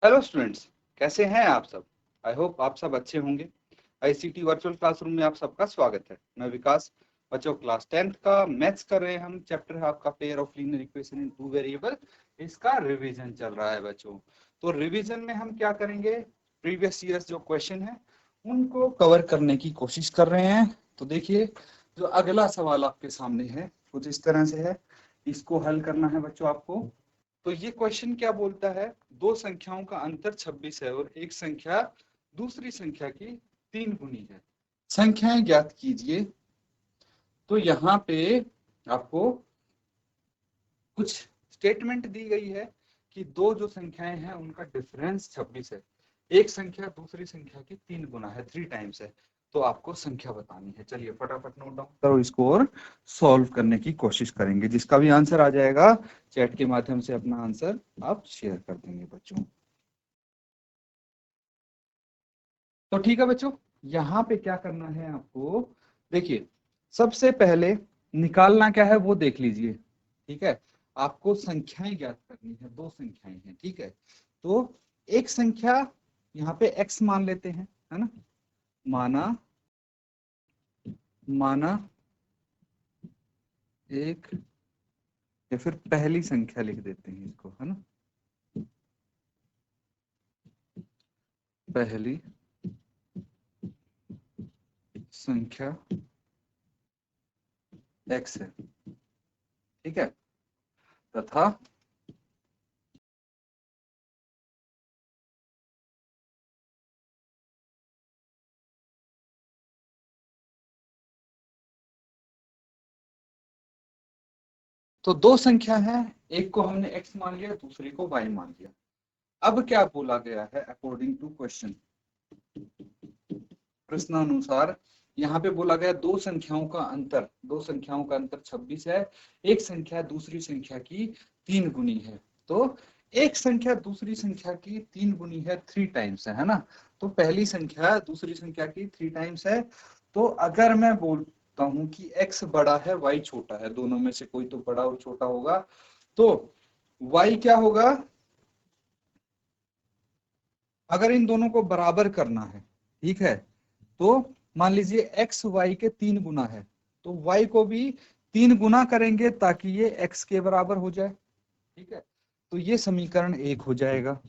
Hello students, कैसे हैं आप सब। आई होप आप सब अच्छे होंगे। आईसीटी वर्चुअल क्लासरूम में आप सबका स्वागत है। मैं विकास। बच्चों, क्लास 10th का मैथ्स कर रहे हैं हम। चैप्टर है आपका pair of linear equation in two variable. इसका रिवीजन चल रहा है बच्चों। तो रिवीजन में हम क्या करेंगे, प्रीवियस ईयर्स जो क्वेश्चन है उनको कवर करने की कोशिश कर रहे हैं। तो देखिए, जो अगला सवाल आपके सामने है कुछ इस तरह से है। इसको हल करना है बच्चों आपको। तो ये क्वेश्चन क्या बोलता है, दो संख्याओं का अंतर 26 है और एक संख्या दूसरी संख्या की 3 गुनी है। संख्याएं ज्ञात कीजिए। तो यहाँ पे आपको कुछ स्टेटमेंट दी गई है कि दो जो संख्याएं हैं उनका डिफरेंस 26 है। एक संख्या दूसरी संख्या की 3 गुना है, 3 टाइम्स है। तो आपको संख्या बतानी है। चलिए फटाफट नोट डाउन करो इसको और सॉल्व करने की कोशिश करेंगे। जिसका भी आंसर आ जाएगा चैट के माध्यम से अपना आंसर आप शेयर कर देंगे बच्चों। तो ठीक है बच्चों, यहाँ पे क्या करना है आपको। देखिए, सबसे पहले निकालना क्या है वो देख लीजिए। ठीक है, आपको संख्याएं ज्ञात करनी है। दो संख्याएं हैं, ठीक है। तो एक संख्या यहाँ पे x मान लेते हैं, है ना। माना माना एक, या फिर पहली संख्या लिख देते हैं इसको, है ना। पहली संख्या x है, ठीक है। तथा तो दो संख्या है, एक को हमने x मान लिया, दूसरी को y मान लिया। अब क्या बोला गया है, अकॉर्डिंग टू क्वेश्चन, प्रश्नानुसार यहाँ पे बोला गया दो संख्याओं का अंतर 26 है। एक संख्या दूसरी संख्या की 3 गुनी है। तो एक संख्या दूसरी संख्या की 3 गुनी है, 3 टाइम्स है ना। तो पहली संख्या दूसरी संख्या की 3 टाइम्स है। तो अगर मैं बोलता हूं कि x बड़ा है y छोटा है, दोनों में से कोई तो बड़ा और छोटा होगा, तो y क्या होगा। अगर इन दोनों को बराबर करना है, ठीक है, तो मान लीजिए x y के 3 गुना है, तो y को भी 3 गुना करेंगे ताकि ये x के बराबर हो जाए, ठीक है। तो ये समीकरण 1 हो जाएगा।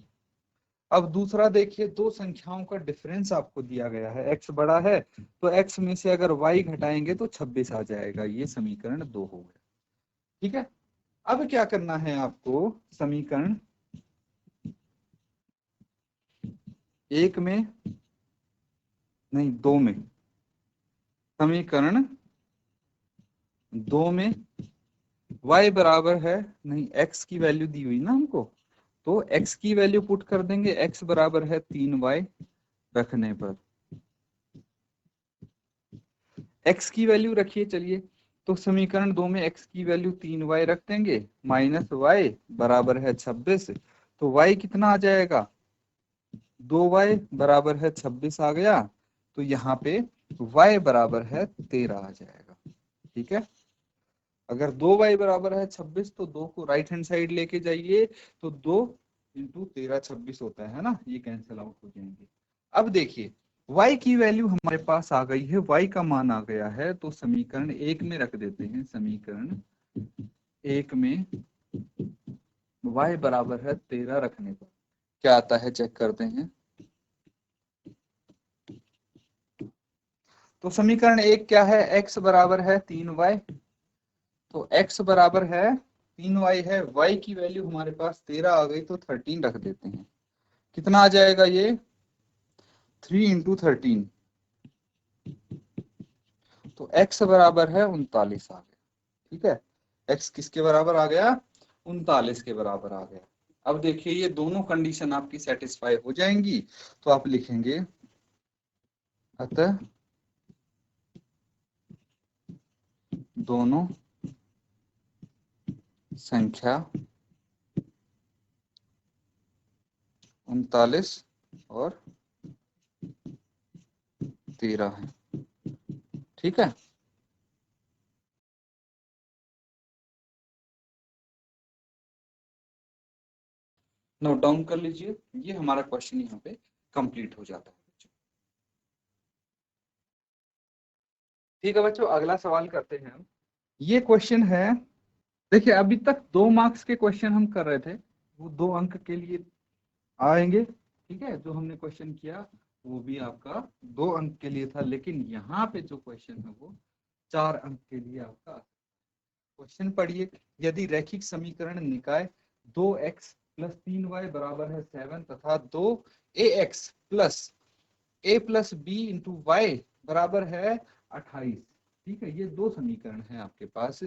अब दूसरा देखिए, दो संख्याओं का डिफरेंस आपको दिया गया है, x बड़ा है तो x में से अगर y घटाएंगे तो 26 आ जाएगा। ये समीकरण 2 हो गया, ठीक है। अब क्या करना है आपको, समीकरण 1 में नहीं 2 में, समीकरण 2 में y बराबर है, नहीं x की वैल्यू दी हुई ना हमको, तो x की वैल्यू पुट कर देंगे। x बराबर है 3y रखने पर x की वैल्यू रखिए। चलिए, तो समीकरण 2 में x की वैल्यू 3y रख देंगे, माइनस y बराबर है 26। तो y कितना आ जाएगा, 2y बराबर है 26 आ गया। तो यहाँ पे y बराबर है 13 आ जाएगा, ठीक है। अगर 2y बराबर है 26 तो 2 को राइट हैंड साइड लेके जाइए, तो 2 इंटू 13 26 होता है ना, ये कैंसिल आउट हो जाएंगे। अब देखिए, y की वैल्यू हमारे पास आ गई है, y का मान आ गया है, तो समीकरण 1 में रख देते हैं। समीकरण 1 में y बराबर है 13 रखने पर क्या आता है चेक करते हैं। तो समीकरण 1 क्या है, x बराबर है 3y। तो x बराबर है 3y है, y की वैल्यू हमारे पास 13 आ गई, तो 13 रख देते हैं। कितना आ जाएगा ये, 3 इंटू 13। तो x बराबर है 39 आ गया, ठीक है। x किसके बराबर आ गया, 39 के बराबर आ गया। अब देखिए, ये दोनों कंडीशन आपकी सेटिस्फाई हो जाएंगी, तो आप लिखेंगे अतः दोनों संख्या 39 और 13 है, ठीक है। नोट डाउन कर लीजिए। ये हमारा क्वेश्चन यहाँ पे कंप्लीट हो जाता है बच्चों। ठीक है बच्चों, अगला सवाल करते हैं हम। ये क्वेश्चन है, देखिए अभी तक 2 मार्क्स के क्वेश्चन हम कर रहे थे, वो 2 अंक के लिए आएंगे। ठीक है, जो हमने क्वेश्चन किया वो भी आपका 2 अंक के लिए था, लेकिन यहाँ पे जो क्वेश्चन है वो 4 अंक के लिए आपका। क्वेश्चन पढ़िए। यदि रैखिक समीकरण निकाय 2x + 3y बराबर है 7 तथा 2ax + a + b × y बराबर है 28। ठीक है, ये 2 समीकरण है आपके पास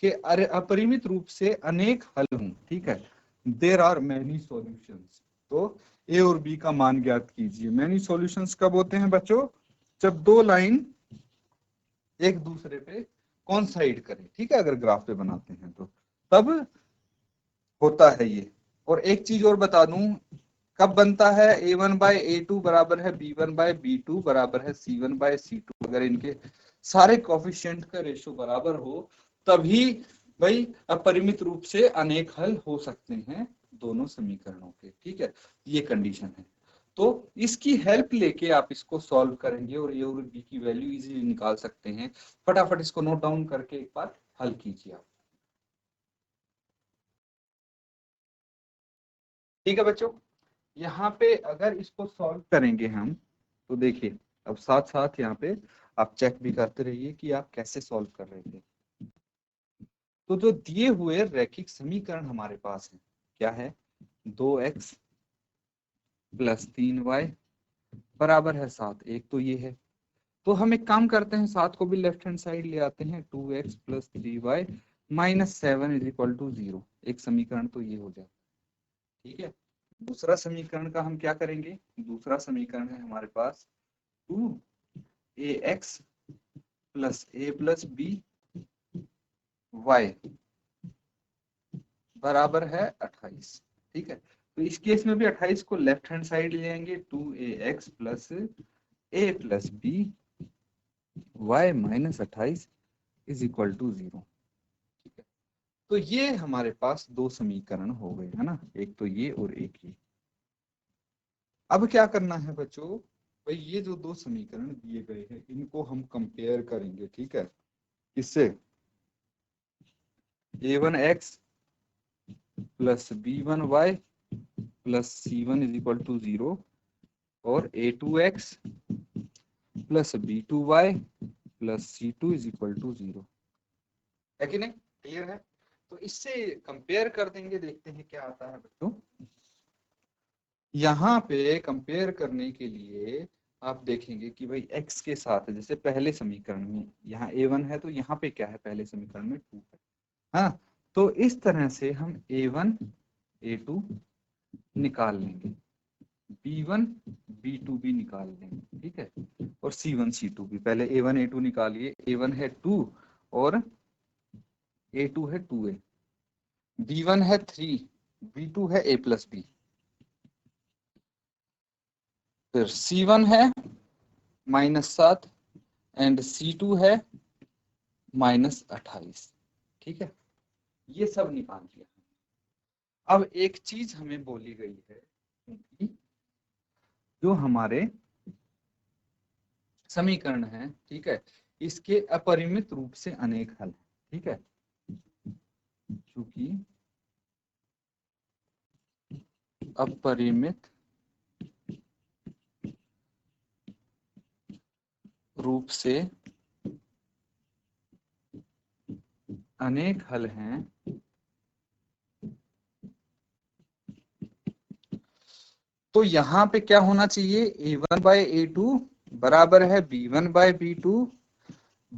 के अपरिमित रूप से अनेक हल हों। ठीक है, देर आर मैनी सॉल्यूशंस। तो ए और बी का मान ज्ञात कीजिए। मैनी सॉल्यूशंस कब होते हैं बच्चों? जब 2 लाइन एक दूसरे पे कॉन्साइड करें। ठीक है, अगर ग्राफ पे बनाते हैं तो तब होता है ये। और एक चीज और बता दूं, कब बनता है a1/a2 बराबर है b1/b2 बराबर है c1/c2। अगर इनके सारे कोफिशिएंट का रेशो बराबर हो तभी भाई अपरिमित रूप से अनेक हल हो सकते हैं दोनों समीकरणों के। ठीक है, ये कंडीशन है। तो इसकी हेल्प लेके आप इसको सॉल्व करेंगे और ए और बी की वैल्यू इजीली निकाल सकते हैं। फटाफट इसको नोट डाउन करके एक बार हल कीजिए आप। ठीक है बच्चों, यहाँ पे अगर इसको सॉल्व करेंगे हम तो देखिए, अब साथ साथ यहाँ पे आप चेक भी करते रहिए कि आप कैसे सॉल्व कर रहे थे। तो जो दिए हुए रैखिक समीकरण हमारे पास है क्या है? 2x + 3y बराबर है 7। एक तो ये है। तो हम एक काम करते हैं, 7 को भी लेफ्ट हैंड साइड ले आते हैं। 2x + 3y - 7 = 0। एक समीकरण तो ये हो जाए। ठीक है, दूसरा समीकरण का हम क्या करेंगे? दूसरा समीकरण है हमारे पास 2ax + a + by बराबर है 28। ठीक है, तो इस केस में भी 28 को लेफ्ट हैंड साइड ले आएंगे। 2ax + a + b y - 28 = 0। ठीक है, तो ये हमारे पास 2 समीकरण हो गए है ना, एक तो ये और एक ये। अब क्या करना है बच्चों? भाई ये जो 2 समीकरण दिए गए हैं इनको हम कंपेयर करेंगे। ठीक है, किससे? a1x + b1y + c1 = 0 और a2x + b2y + c2 = 0 है कि नहीं? क्लियर है? तो इससे कंपेयर कर देंगे, देखते हैं क्या आता है बच्चों। यहाँ पे कंपेयर करने के लिए आप देखेंगे कि भाई x के साथ, जैसे पहले समीकरण में यहाँ a1 है तो यहाँ पे क्या है? पहले समीकरण में 2 है। हाँ, तो इस तरह से हम a1 a2 निकाल लेंगे, b1 b2 भी निकाल लेंगे। ठीक है, और c1 c2 भी। पहले a1 a2 निकालिए। a1 है 2 और a2 है 2a, b1 है 3, b2 है a + b, फिर c1 है -7 एंड c2 है -28। ठीक है, ये सब निकाल दिया। अब एक चीज हमें बोली गई है कि जो हमारे समीकरण है, ठीक है, इसके अपरिमित रूप से अनेक हल है। ठीक है, चूंकि अपरिमित रूप से अनेक हल हैं, तो यहाँ पे क्या होना चाहिए? a1/a2 बराबर है b1/b2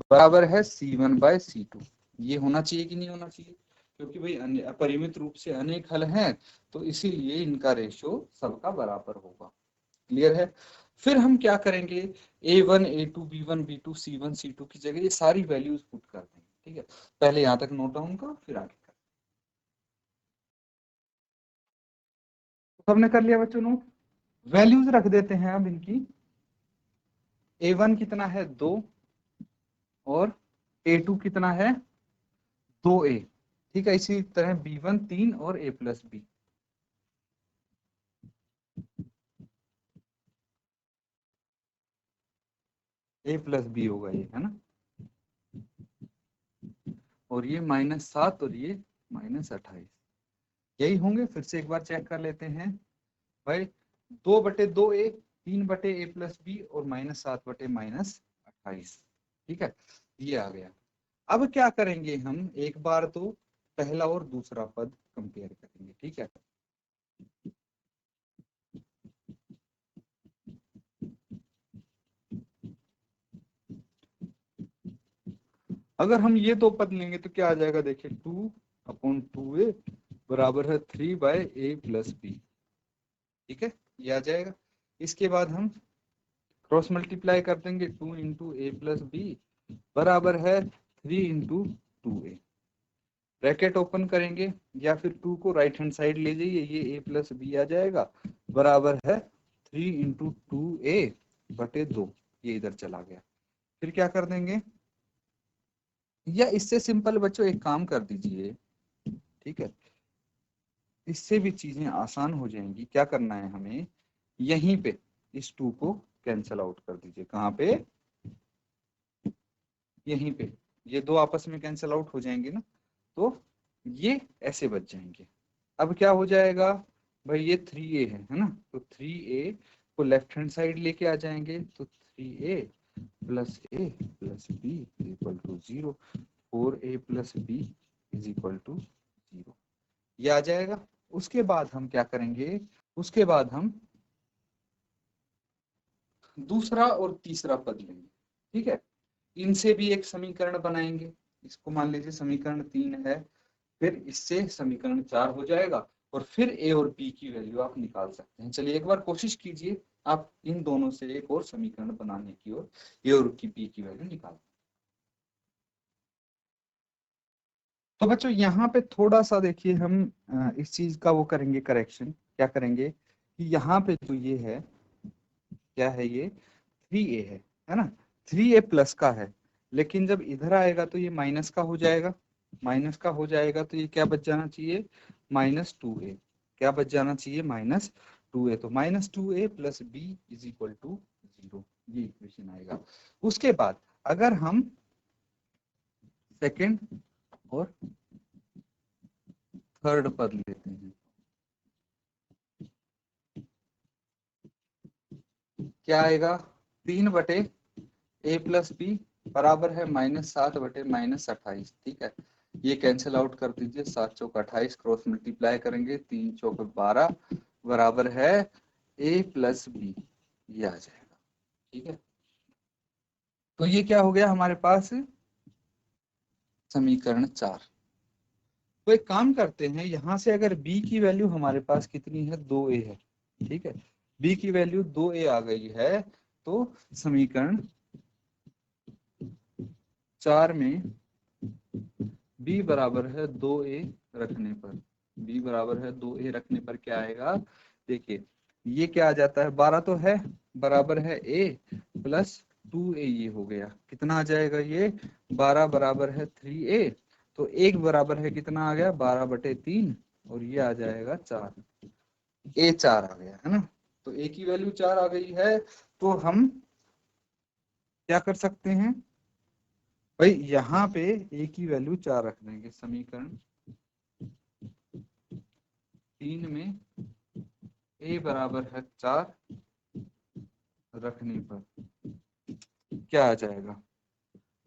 बराबर है c1/c2। ये होना चाहिए कि नहीं होना चाहिए? क्योंकि भाई अपरिमित रूप से अनेक हल हैं तो इसीलिए इनका रेशो सबका बराबर होगा। क्लियर है? फिर हम क्या करेंगे? a1 a2 b1 b2 c1 c2 की जगह ये सारी वैल्यूज पुट कर देंगे। ठीक है, पहले यहाँ तक नोट डाउन करो फिर आगे कर। सबने कर लिया बच्चों नोट? वैल्यूज रख देते हैं अब इनकी। a1 कितना है? 2 और a2 कितना है? 2a। ठीक है, इसी तरह b1 3 और a + b। a plus b होगा ये, है ना, और ये -7 और ये -28, यही होंगे। फिर से एक बार चेक कर लेते हैं भाई, 2/2a, 3/a प्लस बी और -7/-28, ठीक है, ये आ गया। अब क्या करेंगे हम, एक बार तो पहला और दूसरा पद कंपेयर करेंगे, ठीक है। अगर हम ये दो पद लेंगे तो क्या आ जाएगा, देखिए 2/2a बराबर है 3/a प्लस बी, ठीक है, ये आ जाएगा। इसके बाद हम क्रॉस मल्टीप्लाई कर देंगे, 2 × a प्लस बी बराबर है 3 × 2a, ब्रैकेट ओपन करेंगे या फिर 2 को राइट हैंड साइड ले जाइए, ये a प्लस बी आ जाएगा, बराबर है 3 × 2a/2, ये इधर चला गया। फिर क्या कर देंगे, या इससे सिंपल बच्चों एक काम कर दीजिए, ठीक है, इससे भी चीजें आसान हो जाएंगी। क्या करना है हमें, यहीं पे इस 2 को कैंसल आउट कर दीजिए, कहाँ पे, यहीं पे, ये दो आपस में कैंसल आउट हो जाएंगे ना, तो ये ऐसे बच जाएंगे। अब क्या हो जाएगा भाई, ये 3a है ना, तो 3a को लेफ्ट हैंड साइड लेके आ जाएंगे, तो 3a plus a plus b equal to 0, 4a plus b equal to 0, ये आ जाएगा। उसके बाद हम क्या करेंगे, उसके बाद हम दूसरा और तीसरा पद लेंगे, ठीक है, इनसे भी एक समीकरण बनाएंगे। इसको मान लीजिए समीकरण 3 है, फिर इससे समीकरण 4 हो जाएगा, और फिर a और b की वैल्यू आप निकाल सकते हैं। चलिए एक बार कोशिश कीजिए आप इन दोनों से एक और समीकरण बनाने की, और a और b की वैल्यू निकाल। तो बच्चों यहाँ पे थोड़ा सा देखिए, हम इस चीज का वो करेंगे करेक्शन, क्या करेंगे कि यहाँ पे जो ये है, क्या है ये 3a है ना, 3a प्लस का है, लेकिन जब इधर आएगा तो ये माइनस का हो जाएगा, माइनस का हो जाएगा, तो ये क्या बच जाना चाहिए, -2a, क्या बच जाना चाहिए, -2a, तो -2a plus b equal to 0, ये इक्वेशन आएगा। उसके बाद अगर हम सेकंड और थर्ड पद लेते हैं, क्या आएगा, 3/a प्लस बी बराबर है -7/-28, ठीक है, ये कैंसिल आउट कर दीजिए, 7 चौक 28, क्रॉस मल्टीप्लाई करेंगे, 3 चौक 12 बराबर है a प्लस बी, ये आ जाएगा, ठीक है। तो ये क्या हो गया हमारे पास, समीकरण 4। तो एक काम करते हैं, यहां से अगर b की वैल्यू हमारे पास कितनी है, 2a है, ठीक है, b की वैल्यू 2a आ गई है, तो समीकरण 4 में b बराबर है 2a रखने पर, b बराबर है 2a रखने पर क्या आएगा, देखिए ये क्या आ जाता है, 12 तो है, बराबर है a प्लस 2a, ये हो गया, कितना आ जाएगा ये, 12 बराबर है 3a, तो एक बराबर है कितना आ गया, 12/3, और ये आ जाएगा 4, a 4 आ गया, है ना, तो a की वैल्यू 4 आ गई है। तो हम क्या कर सकते हैं भाई, यहाँ पे a की वैल्यू 4 रख देंगे, समीकरण 3 में a बराबर है 4 रखने पर क्या आ जाएगा,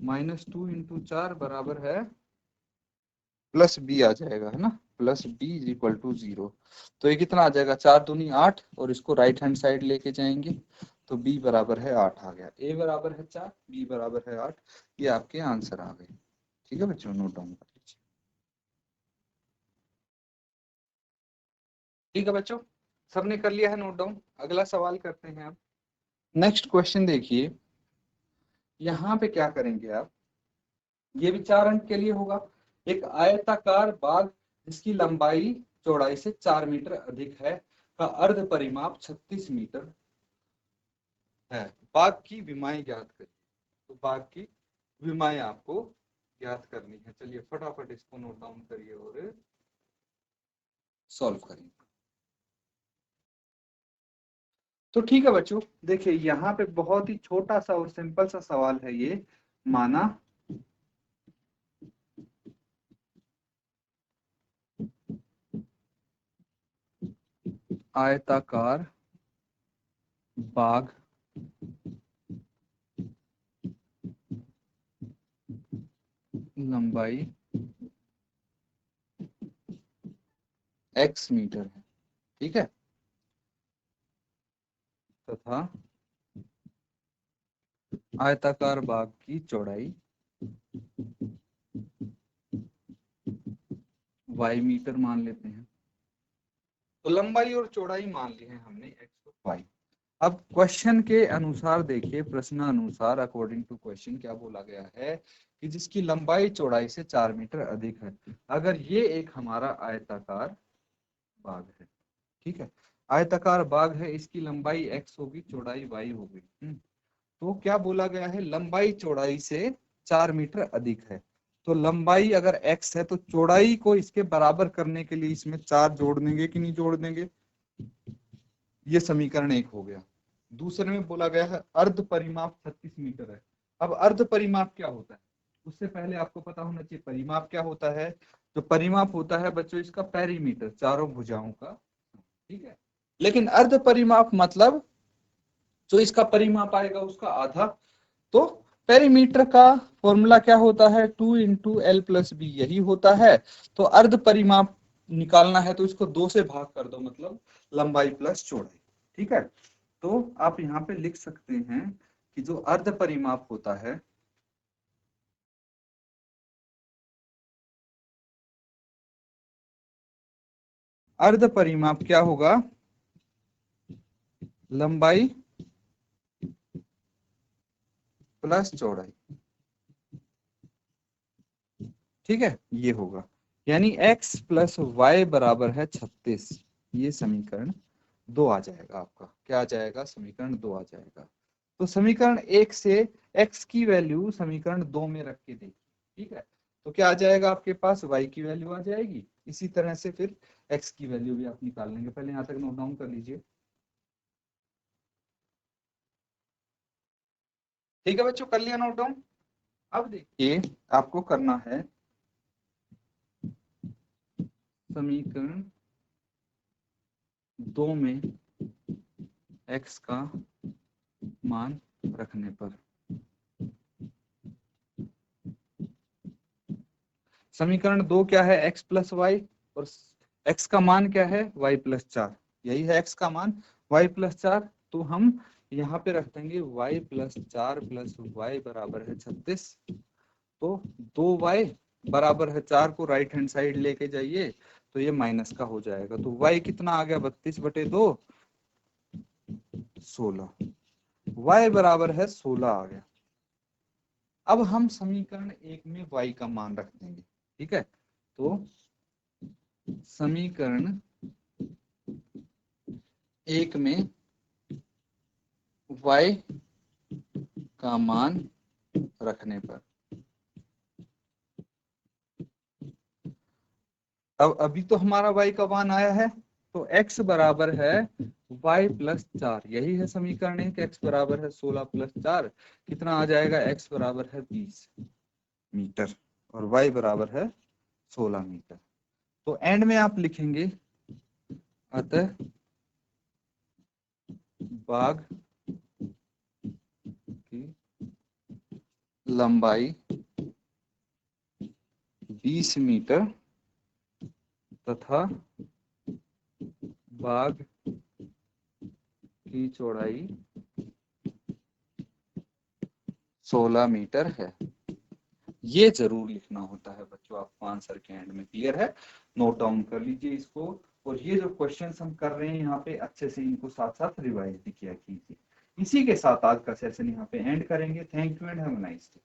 -2 × 4 बराबर है प्लस b आ जाएगा, है ना, प्लस b इक्वल टू 0, तो ये कितना आ जाएगा, 4 दूनी 8, और इसको राइट हैंड साइड लेके जाएंगे, तो b बराबर है 8 आ गया, a बराबर है 4, b बराबर है 8, ये आपके आंसर आ गए, ठीक है बच्चों, नोट डाउन कर लीजिए। ठीक है बच्चों, सबने कर लिया है नोट डाउन, अगला सवाल करते हैं आप। नेक्स्ट क्वेश्चन देखिए, यहाँ पे क्या करेंगे आप, ये भी 4 अंक के लिए होगा। एक आयताकार बाग जिसकी लंबाई चौड़ाई से 4 मीटर अधिक है का अर्ध परिमाप 36 मीटर है, बाग की विमाएं ज्ञात करिए। तो बाग की विमाएं आपको ज्ञात करनी है। चलिए फटाफट इसको नोट डाउन करिए और सॉल्व करिए। तो ठीक है बच्चों, देखिए यहाँ पे बहुत ही छोटा सा और सिंपल सा सवाल है ये। माना आयताकार बाग लंबाई x मीटर है, ठीक है, तथा आयताकार बाग की चौड़ाई y मीटर मान लेते हैं। तो लंबाई और चौड़ाई मान ली है हमने x और y। अब क्वेश्चन के अनुसार देखिए, प्रश्न अनुसार अकॉर्डिंग टू क्वेश्चन क्या बोला गया है कि जिसकी लंबाई चौड़ाई से 4 मीटर अधिक है। अगर ये एक हमारा आयताकार बाग है, ठीक है, आयताकार बाग है, इसकी लंबाई x होगी, चौड़ाई y होगी। तो क्या बोला गया है, लंबाई चौड़ाई से 4 मीटर अधिक है। तो लंबाई अगर x है तो चौड़ाई को इसके बराबर करने के लिए इसमें 4 जोड़ देंगे कि नहीं जोड़ देंगे। ये समीकरण 1 हो गया। दूसरे में बोला गया है अर्ध परिमाप 36 मीटर है। अब अर्ध परिमाप क्या होता है, उससे पहले आपको पता होना चाहिए परिमाप क्या होता है। जो परिमाप होता है बच्चों, इसका पेरीमीटर, चारों भुजाओं का, ठीक है। लेकिन अर्ध परिमाप मतलब जो इसका परिमाप आएगा उसका आधा। तो पेरीमीटर का फॉर्मूला क्या होता है, 2 × L + B, यही होता है। तो अर्ध परिमाप निकालना है तो इसको 2 से भाग कर दो, मतलब लंबाई प्लस चौड़ाई, ठीक है। तो आप यहाँ पे लिख सकते हैं कि जो अर्ध परिमाप होता है, अर्ध परिमाप क्या होगा, लंबाई प्लस चौड़ाई, ठीक है, ये होगा। यानी x + y बराबर है 36। ये समीकरण 2 आ जाएगा आपका। क्या आ जाएगा, समीकरण 2 आ जाएगा। तो समीकरण 1 से x की वैल्यू समीकरण 2 में रख के देखिए, ठीक है। तो क्या आ जाएगा आपके पास, y की वैल्यू आ जाएगी। इसी तरह से फिर x की वैल्यू भी आप निकाल लेंगे। पहले यहाँ तक नोट डाउन कर लीजिए, ठीक है बच्चों, कर लिया नोट डाउन। अब देखिए आपको करना है समीकरण 2 में x का मान रखने पर, समीकरण 2 क्या है, x + y, और x का मान क्या है, y + 4, यही है x का मान, y + 4। तो हम यहाँ पे रख देंगे y + 4 + y बराबर है 36। तो 2y बराबर है 4 को राइट हैंड साइड लेके जाइए तो ये माइनस का हो जाएगा। तो y कितना आ गया, 32/2, 16। y बराबर है 16 आ गया। अब हम समीकरण 1 में y का मान रख देंगे, ठीक है। तो समीकरण 1 में y का मान रखने पर, अब अभी तो हमारा y का मान आया है, तो x बराबर है y + 4, यही है समीकरण 1। x बराबर है 16 + 4, कितना आ जाएगा, x बराबर है 20 मीटर और y बराबर है 16 मीटर। तो एंड में आप लिखेंगे अतः बाग की लंबाई 20 मीटर तथा बाग की चौड़ाई 16 मीटर है। ये जरूर लिखना होता है बच्चों आपको आंसर के एंड में। क्लियर है, नोट डाउन कर लीजिए इसको। और ये जो क्वेश्चंस हम कर रहे हैं यहाँ पे, अच्छे से इनको साथ साथ रिवाइज भी किया कीजिए। इसी के साथ आज का सेशन यहाँ पे एंड करेंगे। Thank you and have a nice day.